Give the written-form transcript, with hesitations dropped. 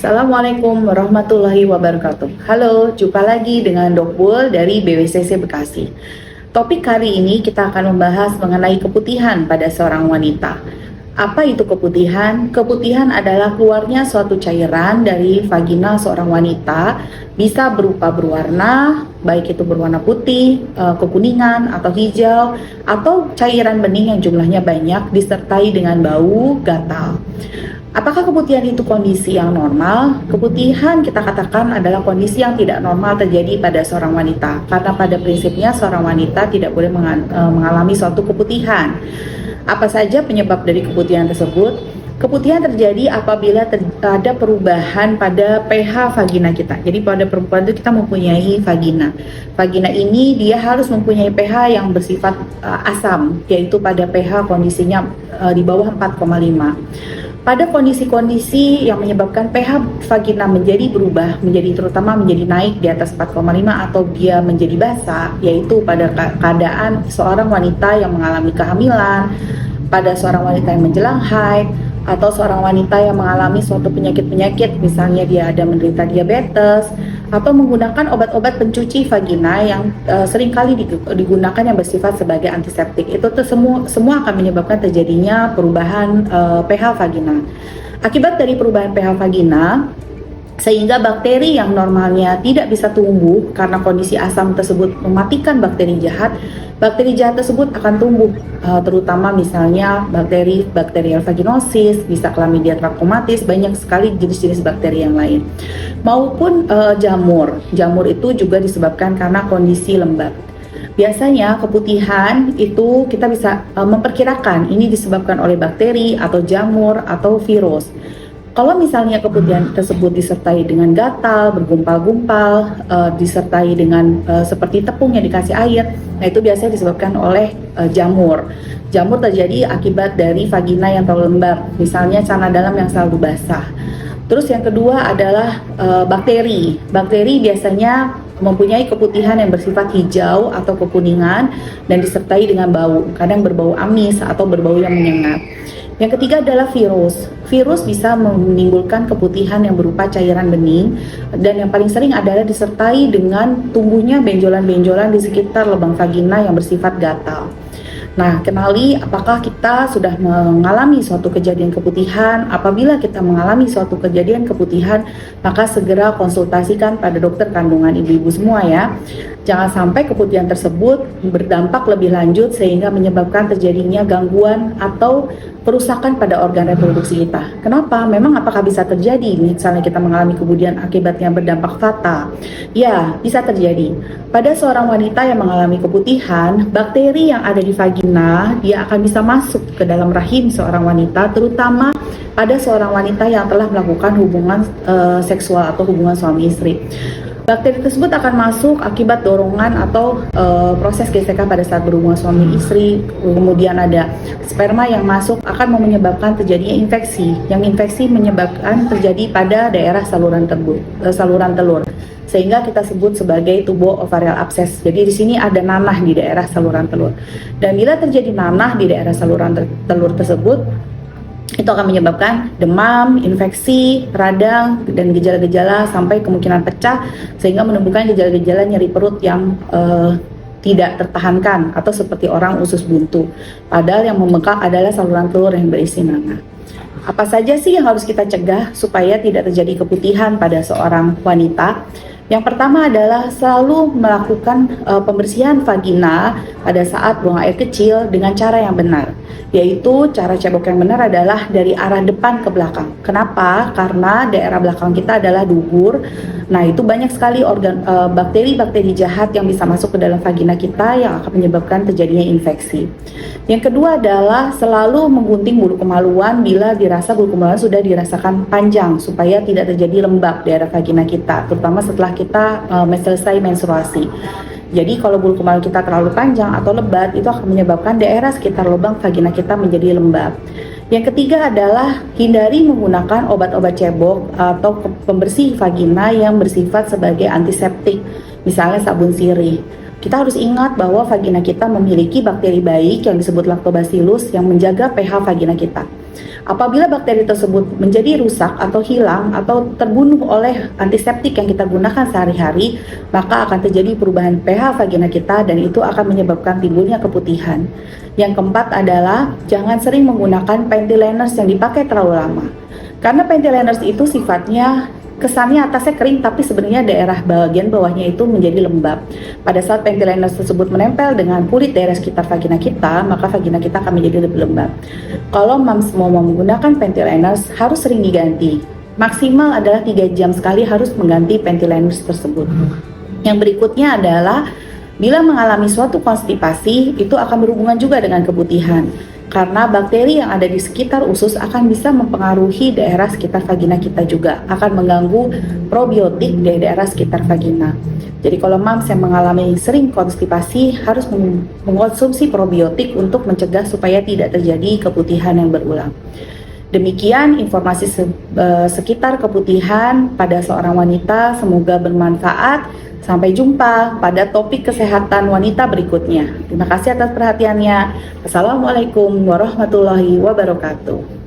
Assalamualaikum warahmatullahi wabarakatuh. Halo, jumpa lagi dengan Dok Bul dari BWCC Bekasi. Topik kali ini kita akan membahas mengenai keputihan pada seorang wanita. Apa itu keputihan? Keputihan adalah keluarnya suatu cairan dari vagina seorang wanita, bisa berupa berwarna, baik itu berwarna putih, kekuningan, atau hijau, atau cairan bening yang jumlahnya banyak disertai dengan bau, gatal. Apakah keputihan itu kondisi yang normal? Keputihan kita katakan adalah kondisi yang tidak normal terjadi pada seorang wanita, karena pada prinsipnya seorang wanita tidak boleh mengalami suatu keputihan. Apa saja penyebab dari keputihan tersebut? Keputihan terjadi apabila ada perubahan pada pH vagina kita. Jadi pada perempuan itu kita mempunyai vagina. Vagina ini dia harus mempunyai pH yang bersifat asam, yaitu pada pH kondisinya di bawah 4,5. Pada kondisi-kondisi yang menyebabkan pH vagina menjadi berubah, terutama menjadi naik di atas 4,5 atau dia menjadi basah, yaitu pada keadaan seorang wanita yang mengalami kehamilan, pada seorang wanita yang menjelang haid, atau seorang wanita yang mengalami suatu penyakit-penyakit, misalnya dia ada menderita diabetes, atau menggunakan obat-obat pencuci vagina yang seringkali digunakan yang bersifat sebagai antiseptik. Itu tuh semua akan menyebabkan terjadinya perubahan pH vagina. Akibat dari perubahan pH vagina, sehingga bakteri yang normalnya tidak bisa tumbuh karena kondisi asam tersebut mematikan bakteri jahat tersebut akan tumbuh, terutama misalnya bakteri Bacterial vaginosis, bisa Chlamydia trachomatis, banyak sekali jenis-jenis bakteri yang lain. Maupun jamur itu juga disebabkan karena kondisi lembab. Biasanya keputihan itu kita bisa memperkirakan ini disebabkan oleh bakteri atau jamur atau virus. Kalau misalnya keputihan tersebut disertai dengan gatal, bergumpal-gumpal, disertai dengan seperti tepung yang dikasih air, nah itu biasanya disebabkan oleh jamur. Jamur terjadi akibat dari vagina yang terlalu lembab, misalnya celana dalam yang selalu basah. Terus yang kedua adalah bakteri. Bakteri biasanya mempunyai keputihan yang bersifat hijau atau kekuningan dan disertai dengan bau, kadang berbau amis atau berbau yang menyengat. Yang ketiga adalah virus. Virus bisa menimbulkan keputihan yang berupa cairan bening, dan yang paling sering adalah disertai dengan tumbuhnya benjolan-benjolan di sekitar lubang vagina yang bersifat gatal. Nah, kenali apakah kita sudah mengalami suatu kejadian keputihan. Apabila kita mengalami suatu kejadian keputihan, maka segera konsultasikan pada dokter kandungan ibu-ibu semua ya. Jangan sampai keputihan tersebut berdampak lebih lanjut sehingga menyebabkan terjadinya gangguan atau perusakan pada organ reproduksi kita. Kenapa? Memang apakah bisa terjadi misalnya kita mengalami kemudian akibatnya berdampak fatal? Ya, bisa terjadi. Pada seorang wanita yang mengalami keputihan, bakteri yang ada di vagina dia akan bisa masuk ke dalam rahim seorang wanita, terutama pada seorang wanita yang telah melakukan hubungan seksual atau hubungan suami istri. Bakteri tersebut akan masuk akibat dorongan atau proses gesekan pada saat berhubungan suami istri. Kemudian ada sperma yang masuk akan menyebabkan terjadinya infeksi. Yang infeksi menyebabkan terjadi pada daerah saluran telur. Sehingga kita sebut sebagai tubo ovarial abses. Jadi di sini ada nanah di daerah saluran telur. Dan bila terjadi nanah di daerah saluran telur tersebut, itu akan menyebabkan demam, infeksi, radang, dan gejala-gejala sampai kemungkinan pecah, sehingga menimbulkan gejala-gejala nyeri perut yang tidak tertahankan atau seperti orang usus buntu. Padahal yang membengkak adalah saluran telur yang berisi nanah. Apa saja sih yang harus kita cegah supaya tidak terjadi keputihan pada seorang wanita? Yang pertama adalah selalu melakukan pembersihan vagina pada saat buang air kecil dengan cara yang benar, yaitu cara cebok yang benar adalah dari arah depan ke belakang. Kenapa? Karena daerah belakang kita adalah dubur. Nah, itu banyak sekali bakteri-bakteri jahat yang bisa masuk ke dalam vagina kita yang akan menyebabkan terjadinya infeksi. Yang kedua adalah selalu menggunting bulu kemaluan bila dirasa bulu kemaluan sudah dirasakan panjang, supaya tidak terjadi lembab daerah vagina kita, terutama setelah kita selesai menstruasi. Jadi kalau bulu kemaluan kita terlalu panjang atau lebat, itu akan menyebabkan daerah sekitar lubang vagina kita menjadi lembab. Yang ketiga adalah hindari menggunakan obat-obat cebok atau pembersih vagina yang bersifat sebagai antiseptik, misalnya sabun sirih. Kita harus ingat bahwa vagina kita memiliki bakteri baik yang disebut Lactobacillus yang menjaga pH vagina kita. Apabila bakteri tersebut menjadi rusak atau hilang atau terbunuh oleh antiseptik yang kita gunakan sehari-hari, maka akan terjadi perubahan pH vagina kita dan itu akan menyebabkan timbulnya keputihan. Yang keempat adalah jangan sering menggunakan panty liners yang dipakai terlalu lama. Karena panty liners itu sifatnya kesannya atasnya kering tapi sebenarnya daerah bagian bawahnya itu menjadi lembab. Pada saat panty liners tersebut menempel dengan kulit daerah sekitar vagina kita, maka vagina kita akan menjadi lebih lembab. Kalau moms mau menggunakan panty liners harus sering diganti. Maksimal adalah 3 jam sekali harus mengganti panty liners tersebut. Yang berikutnya adalah bila mengalami suatu konstipasi itu akan berhubungan juga dengan keputihan. Karena bakteri yang ada di sekitar usus akan bisa mempengaruhi daerah sekitar vagina kita juga, akan mengganggu probiotik di daerah sekitar vagina. Jadi kalau moms yang mengalami sering konstipasi harus mengkonsumsi probiotik untuk mencegah supaya tidak terjadi keputihan yang berulang. Demikian informasi sekitar keputihan pada seorang wanita, semoga bermanfaat. Sampai jumpa pada topik kesehatan wanita berikutnya. Terima kasih atas perhatiannya. Assalamualaikum warahmatullahi wabarakatuh.